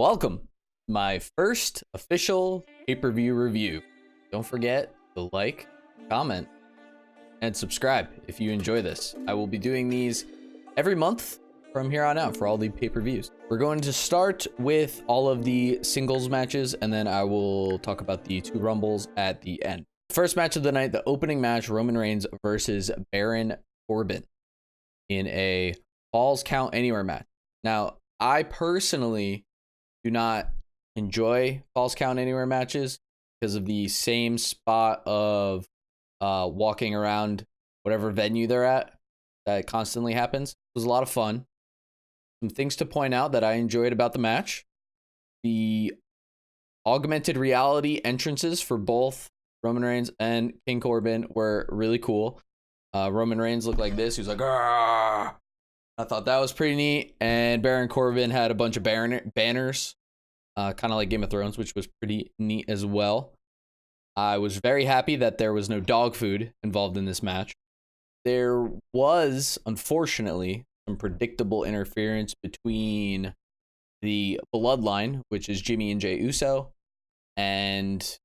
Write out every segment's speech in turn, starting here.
Welcome, my first official pay-per-view review. Don't forget to like, comment, and subscribe if you enjoy this. I will be doing these every month from here on out for all the pay-per-views. We're going to start with all of the singles matches, and then I will talk about the two rumbles at the end. First match of the night, the opening match, Roman Reigns versus Baron Corbin in a Falls Count Anywhere match. Now, I personally do not enjoy Falls Count Anywhere matches because of the same spot of walking around whatever venue they're at that constantly happens. It was a lot of fun. Some things to point out that I enjoyed about the match. The augmented reality entrances for both Roman Reigns and King Corbin were really cool. Roman Reigns looked like this. He was like, "Argh!" I thought that was pretty neat. And Baron Corbin had a bunch of banners, kind of like Game of Thrones, which was pretty neat as well. I was very happy that there was no dog food involved in this match. There was, unfortunately, some predictable interference between the Bloodline, which is Jimmy and Jey Uso, and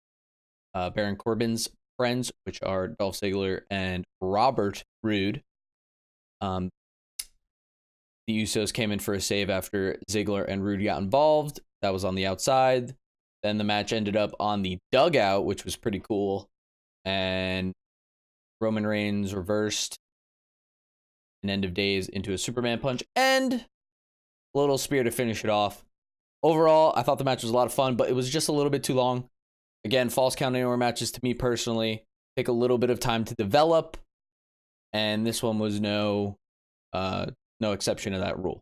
Baron Corbin's friends, which are Dolph Ziggler and Robert Roode. The Usos came in for a save after Ziggler and Roode got involved. That was on the outside. Then the match ended up on the dugout, which was pretty cool. And Roman Reigns reversed an end of days into a Superman punch and a little spear to finish it off. Overall, I thought the match was a lot of fun, but it was just a little bit too long. Again, Falls Count Anywhere matches, to me personally, take a little bit of time to develop. And this one was no exception to that rule.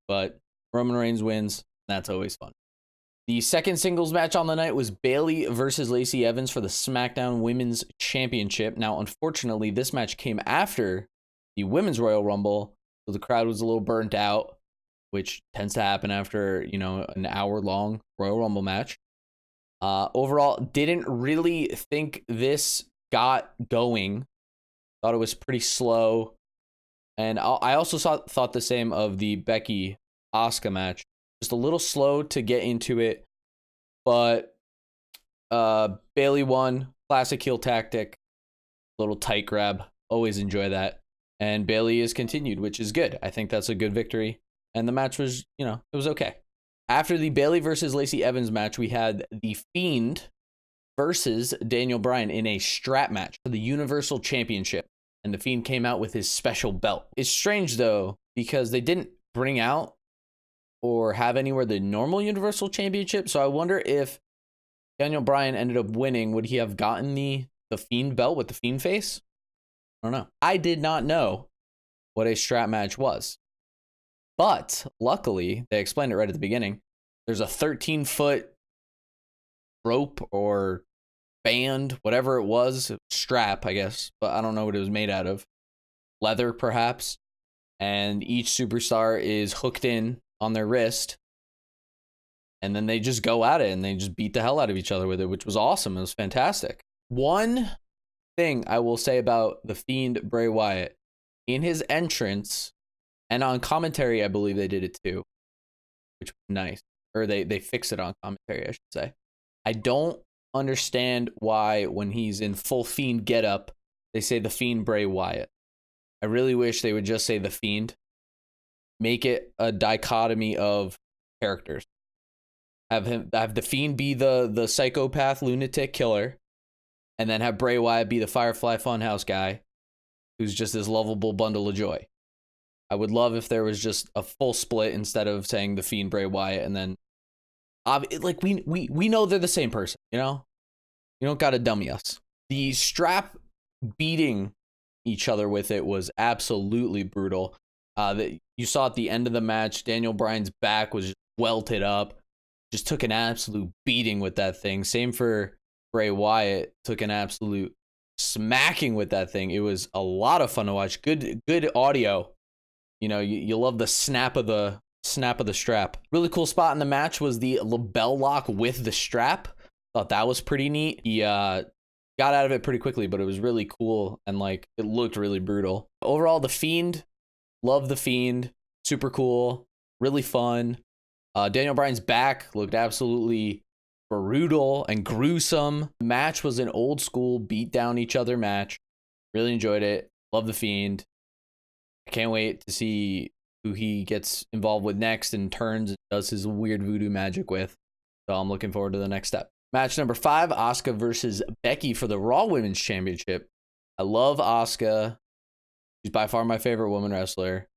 But Roman Reigns wins. That's always fun. The second singles match on the night was Bayley versus Lacey Evans for the SmackDown Women's Championship. Now, unfortunately, this match came after the Women's Royal Rumble, so the crowd was a little burnt out, which tends to happen after, an hour-long Royal Rumble match. Overall, didn't really think this got going. Thought it was pretty slow. And I also thought the same of the Becky Asuka match. Just a little slow to get into it. But Bayley won. Classic heel tactic. Little tight grab. Always enjoy that. And Bayley is continued, which is good. I think that's a good victory. And the match was, it was okay. After the Bayley versus Lacey Evans match, we had the Fiend versus Daniel Bryan in a strap match for the Universal Championship. And the Fiend came out with his special belt. It's strange, though, because they didn't bring out or have anywhere the normal Universal Championship. So I wonder if Daniel Bryan ended up winning, would he have gotten the Fiend belt with the Fiend face? I don't know. I did not know what a strap match was. But luckily, they explained it right at the beginning. There's a 13-foot rope or band, whatever it was, strap, I guess, but I don't know what it was made out of. Leather, perhaps. And each superstar is hooked in on their wrist. And then they just go at it and they just beat the hell out of each other with it, which was awesome. It was fantastic. One thing I will say about the Fiend, Bray Wyatt, in his entrance, and on commentary, I believe they did it too, which was nice. Or they fixed it on commentary, I should say. I don't understand why when he's in full Fiend getup, they say the Fiend Bray Wyatt. I really wish they would just say the Fiend. Make it a dichotomy of characters. Have the Fiend be the psychopath lunatic killer, and then have Bray Wyatt be the Firefly Funhouse guy, who's just this lovable bundle of joy. I would love if there was just a full split instead of saying the Fiend Bray Wyatt, and then we know they're the same person, You don't gotta dummy us. The strap beating each other with it was absolutely brutal. That you saw at the end of the match, Daniel Bryan's back was just welted up, just took an absolute beating with that thing. Same for Bray Wyatt, took an absolute smacking with that thing. It was a lot of fun to watch. Good audio. You love the snap of the strap. Really cool spot in the match was the label lock with the strap. Thought that was pretty neat. He got out of it pretty quickly, but it was really cool and it looked really brutal. Overall, the Fiend, love the Fiend, super cool, really fun. Daniel Bryan's back looked absolutely brutal and gruesome. The match was an old school beat down each other match. Really enjoyed it. Love the Fiend. I can't wait to see who he gets involved with next and turns and does his weird voodoo magic with. So I'm looking forward to the next step. Match number 5, Asuka versus Becky for the Raw Women's Championship. I love Asuka. She's by far my favorite woman wrestler.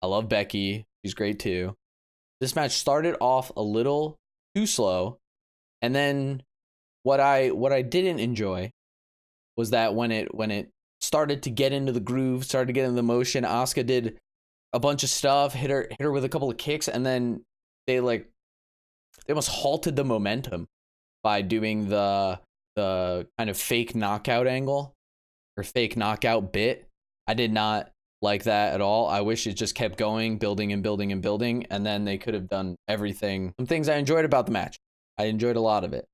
I love Becky. She's great too. This match started off a little too slow. And then what I didn't enjoy was that when it started to get into the groove, started to get into the motion, Asuka did a bunch of stuff, hit her with a couple of kicks, and then they almost halted the momentum by doing the kind of fake knockout angle or fake knockout bit. I did not like that at all. I wish it just kept going, building and building and building, and then they could have done everything. Some things I enjoyed about the match. I enjoyed a lot of it.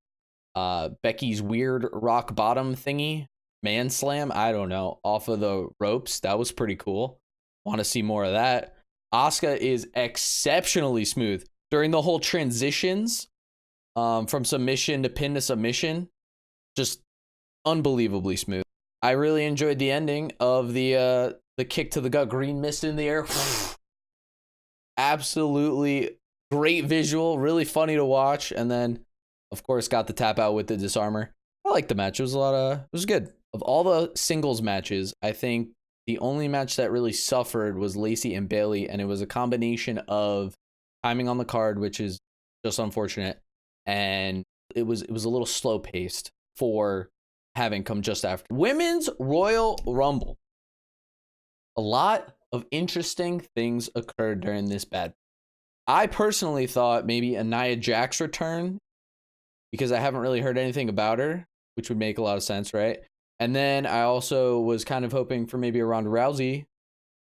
Becky's weird rock bottom thingy, man slam, I don't know, off of the ropes. That was pretty cool. Want to see more of that. Asuka is exceptionally smooth during the whole transitions from submission to pin to submission. Just unbelievably smooth. I really enjoyed the ending of the kick to the gut, green mist in the air. Absolutely great visual, really funny to watch, and then of course got the tap out with the disarmer. I liked the match. It was good. Of all the singles matches, I think the only match that really suffered was Lacey and Bayley, and it was a combination of timing on the card, which is just unfortunate, and it was a little slow paced for having come just after Women's Royal Rumble. A lot of interesting things occurred during this bad. I personally thought maybe a Nia Jax return, because I haven't really heard anything about her, which would make a lot of sense, right? And then I also was kind of hoping for maybe a Ronda Rousey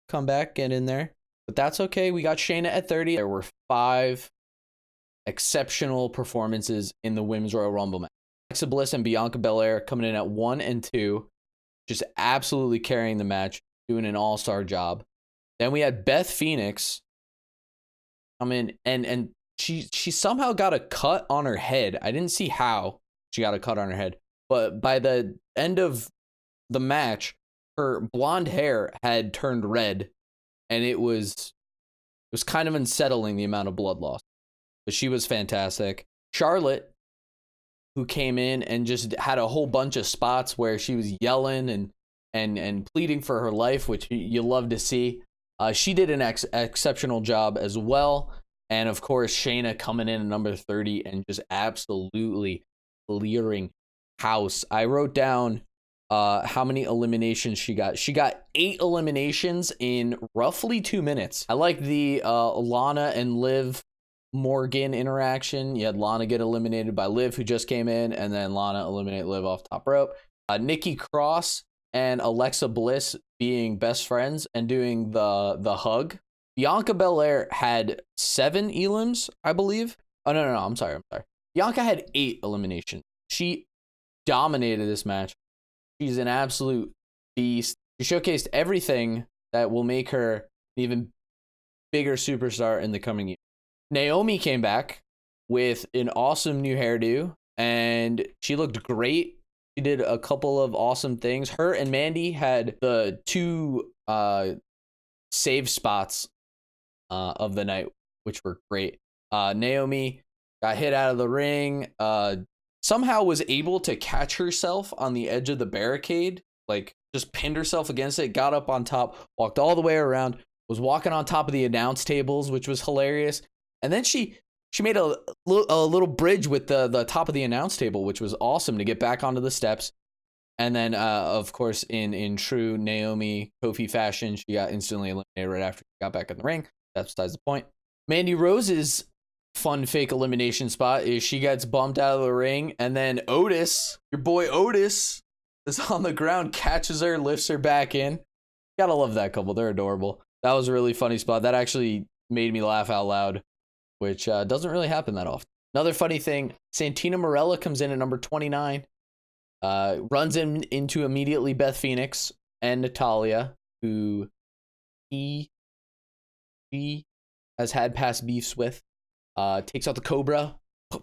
comeback, get in there. But that's okay. We got Shayna at 30. There were 5 exceptional performances in the Women's Royal Rumble match. Alexa Bliss and Bianca Belair coming in at 1 and 2, just absolutely carrying the match, doing an all-star job. Then we had Beth Phoenix come in, and she somehow got a cut on her head. I didn't see how she got a cut on her head, but by the end of the match, her blonde hair had turned red, and it was kind of unsettling, the amount of blood loss. But she was fantastic. Charlotte, who came in and just had a whole bunch of spots where she was yelling and pleading for her life, which you love to see. She did an exceptional job as well. And of course, Shayna coming in at number 30 and just absolutely clearing house. I wrote down how many eliminations she got. She got 8 eliminations in roughly 2 minutes. I like the Lana and Liv Morgan interaction. You had Lana get eliminated by Liv, who just came in, and then Lana eliminate Liv off top rope. Nikki Cross and Alexa Bliss being best friends and doing the hug. Bianca Belair had 7 elims, I believe. Oh, no, I'm sorry. Bianca had 8 eliminations. She dominated this match. She's an absolute beast. She showcased everything that will make her an even bigger superstar in the coming year. Naomi came back with an awesome new hairdo, and she looked great. She did a couple of awesome things. Her and Mandy had the 2 save spots of the night, which were great. Naomi got hit out of the ring, somehow was able to catch herself on the edge of the barricade, like just pinned herself against it, got up on top, walked all the way around, was walking on top of the announce tables, which was hilarious. And then she made a little bridge with the top of the announce table, which was awesome, to get back onto the steps. And then, of course, in true Naomi Kofi fashion, she got instantly eliminated right after she got back in the ring. That's besides the point. Mandy Rose's fun fake elimination spot is she gets bumped out of the ring, and then Otis, your boy Otis, is on the ground, catches her, lifts her back in. Gotta love that couple. They're adorable. That was a really funny spot. That actually made me laugh out loud, which doesn't really happen that often. Another funny thing, Santina Marella comes in at number 29, runs into immediately Beth Phoenix and Natalya, who she has had past beefs with. Takes out the Cobra.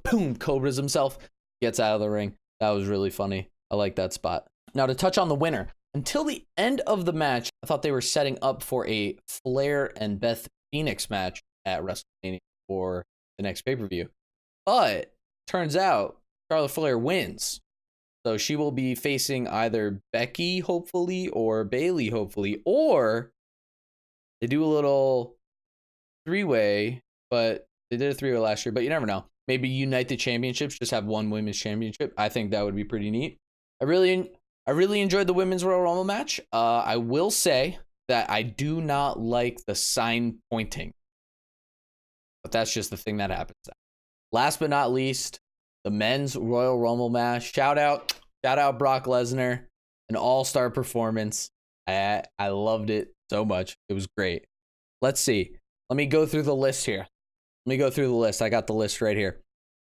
Boom, Cobra's himself. Gets out of the ring. That was really funny. I like that spot. Now to touch on the winner. Until the end of the match, I thought they were setting up for a Flair and Beth Phoenix match at WrestleMania for the next pay-per-view. But turns out Charlotte Flair wins. So she will be facing either Becky, hopefully, or Bayley, hopefully. Or they do a little three-way, but they did a three-way last year, but you never know. Maybe unite the championships, just have one women's championship. I think that would be pretty neat. I really enjoyed the women's Royal Rumble match. I will say that I do not like the sign pointing. But that's just the thing that happens. Last but not least, the men's Royal Rumble match. Shout out Brock Lesnar. An all-star performance. I loved it so much. It was great. Let's see. Let me go through the list here. I got the list right here.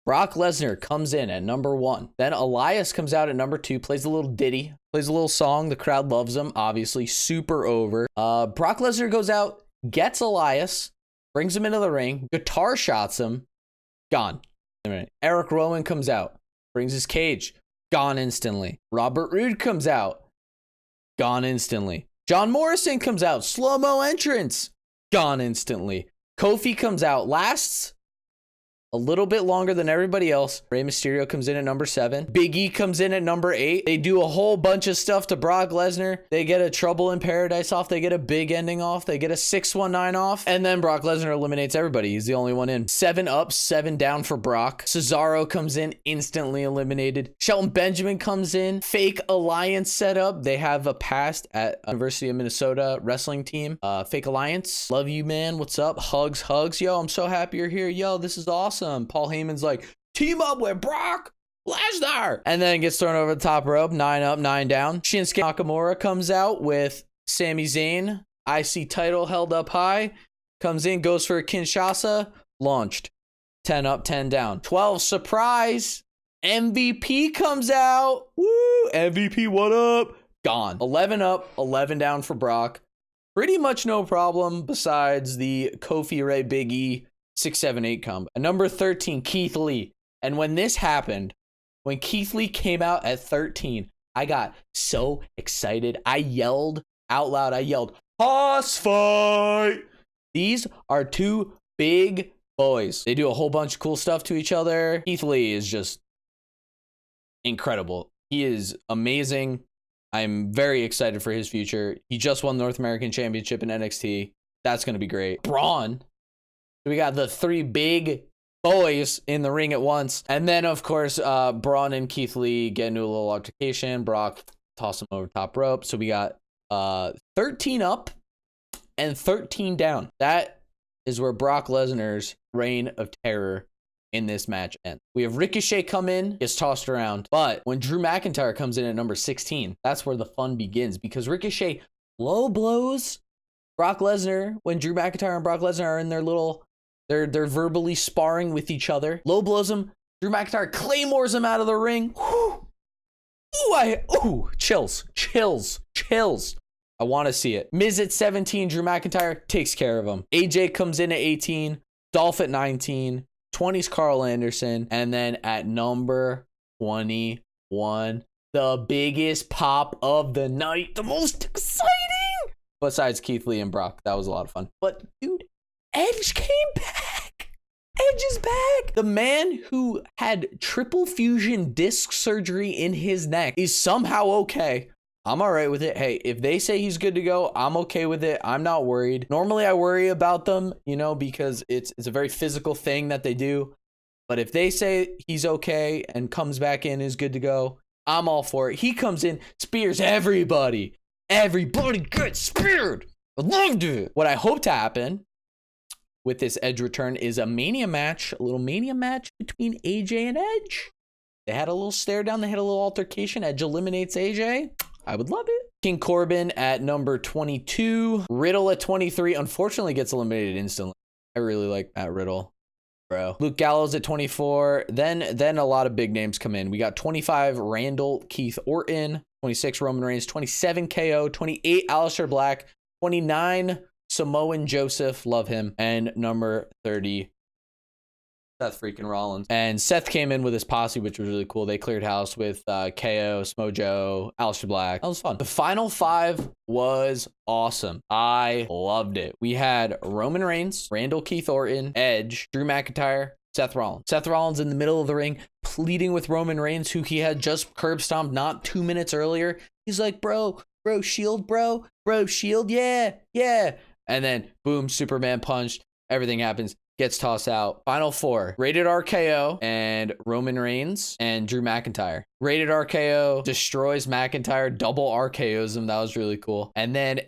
Brock Lesnar comes in at number 1. Then Elias comes out at number 2, plays a little ditty, plays a little song. The crowd loves him, obviously, super over. Brock Lesnar goes out, gets Elias, brings him into the ring, guitar shots him, gone. Eric Rowan comes out, brings his cage, gone instantly. Robert Roode comes out, gone instantly. John Morrison comes out, slow-mo entrance, gone instantly. Kofi comes out, lasts a little bit longer than everybody else. Rey Mysterio comes in at number 7. Big E comes in at number 8. They do a whole bunch of stuff to Brock Lesnar. They get a Trouble in Paradise off. They get a big ending off. They get a 619 off. And then Brock Lesnar eliminates everybody. He's the only one in. 7 up, 7 down for Brock. Cesaro comes in, instantly eliminated. Shelton Benjamin comes in. Fake alliance setup. They have a past at University of Minnesota wrestling team. Fake alliance. Love you, man. What's up? Hugs. Yo, I'm so happy you're here. Yo, this is awesome. Paul Heyman's like, team up with Brock Lesnar. And then gets thrown over the top rope. 9 up, 9 down. Shinsuke Nakamura comes out with Sami Zayn. IC title held up high. Comes in, goes for a Kinshasa. Launched. 10 up, 10 down. 12, surprise. MVP comes out. Woo! MVP, what up? Gone. 11 up, 11 down for Brock. Pretty much no problem besides the Kofi Ray Big E 6-7-8 combo. At number 13, Keith Lee. And when this happened, when Keith Lee came out at 13, I got so excited. I yelled out loud. I yelled, "Hoss fight!" These are two big boys. They do a whole bunch of cool stuff to each other. Keith Lee is just incredible. He is amazing. I'm very excited for his future. He just won the North American Championship in NXT. That's going to be great. Braun. We got the 3 big boys in the ring at once. And then, of course, Braun and Keith Lee get into a little altercation. Brock toss him over top rope. So we got 13 up and 13 down. That is where Brock Lesnar's reign of terror in this match ends. We have Ricochet come in, gets tossed around. But when Drew McIntyre comes in at number 16, that's where the fun begins. Because Ricochet low blows Brock Lesnar when Drew McIntyre and Brock Lesnar are in their little... They're verbally sparring with each other. Low blows him. Drew McIntyre claymores him out of the ring. Whew. Chills. I want to see it. Miz at 17. Drew McIntyre takes care of him. AJ comes in at 18. Dolph at 19. 20's Carl Anderson. And then at number 21, the biggest pop of the night. The most exciting. Besides Keith Lee and Brock. That was a lot of fun. But, dude, Edge came back. Edge is back. The man who had triple fusion disc surgery in his neck is somehow okay. I'm all right with it. Hey, if they say he's good to go, I'm okay with it. I'm not worried. Normally I worry about them, because it's a very physical thing that they do. But if they say he's okay and comes back in, is good to go, I'm all for it. He comes in, spears everybody. Everybody gets speared. I loved it. What I hope to happen with this Edge return is a little Mania match between AJ and Edge. They had a little stare down. They had a little altercation. Edge eliminates AJ. I would love it. King Corbin at number 22. Riddle at 23. Unfortunately gets eliminated instantly. I really like Matt Riddle, bro. Luke Gallows at 24. Then a lot of big names come in. We got 25 Randall Keith Orton. 26 Roman Reigns. 27 KO. 28 Aleister Black. 29 Samoan Joseph, love him. And number 30, Seth freaking Rollins. And Seth came in with his posse, which was really cool. They cleared house with KO, Smojo, Aleister Black. That was fun. The final 5 was awesome. I loved it. We had Roman Reigns, Randall Keith Orton, Edge, Drew McIntyre, Seth Rollins. Seth Rollins in the middle of the ring, pleading with Roman Reigns, who he had just curb stomped not 2 minutes earlier. He's like, bro, shield, bro, shield, yeah. And then, boom, Superman punch. Everything happens. Gets tossed out. Final 4. Rated RKO and Roman Reigns and Drew McIntyre. Rated RKO destroys McIntyre, double RKOs him. That was really cool. And then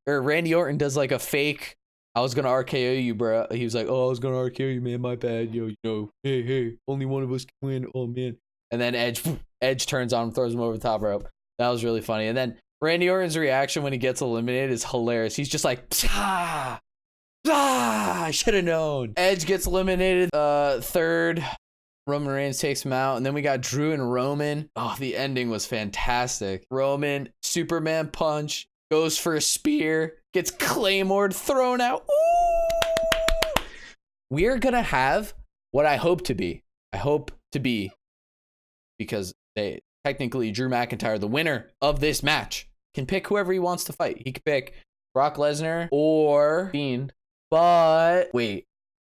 Randy Orton does like a fake, I was gonna RKO you, bro. He was like, oh, I was gonna RKO you, man. My bad. Yo, hey, only one of us can win. Oh, man. And then Edge turns on him, throws him over the top rope. That was really funny. And then Randy Orton's reaction when he gets eliminated is hilarious. He's just like, I should have known. Edge gets eliminated. 3rd. Roman Reigns takes him out. And then we got Drew and Roman. Oh, the ending was fantastic. Roman, Superman punch, goes for a spear, gets Claymored, thrown out. Ooh! We're going to have what I hope to be. Because technically Drew McIntyre, the winner of this match, can pick whoever he wants to fight. He could pick Brock Lesnar or Fiend. But wait,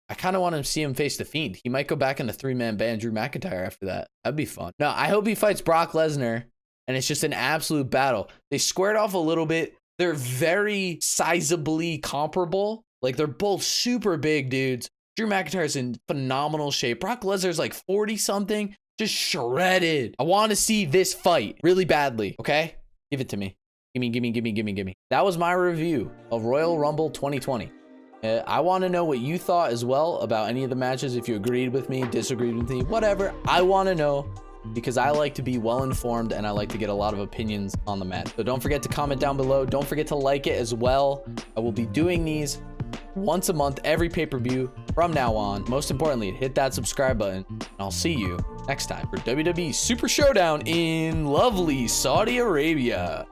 I kind of want to see him face the Fiend. He might go back in the 3-man band Drew McIntyre after that. That'd be fun. No, I hope he fights Brock Lesnar and it's just an absolute battle. They squared off a little bit. They're very sizably comparable. Like, they're both super big dudes. Drew McIntyre's in phenomenal shape. Brock Lesnar's like 40 something, just shredded. I want to see this fight really badly. Okay, give it to me. Gimme. That was my review of Royal Rumble 2020. I want to know what you thought as well about any of the matches. If you agreed with me, disagreed with me, whatever. I want to know, because I like to be well informed and I like to get a lot of opinions on the match. So don't forget to comment down below. Don't forget to like it as well. I will be doing these once a month, every pay-per-view from now on. Most importantly, hit that subscribe button, and I'll see you next time for WWE Super Showdown in lovely Saudi Arabia.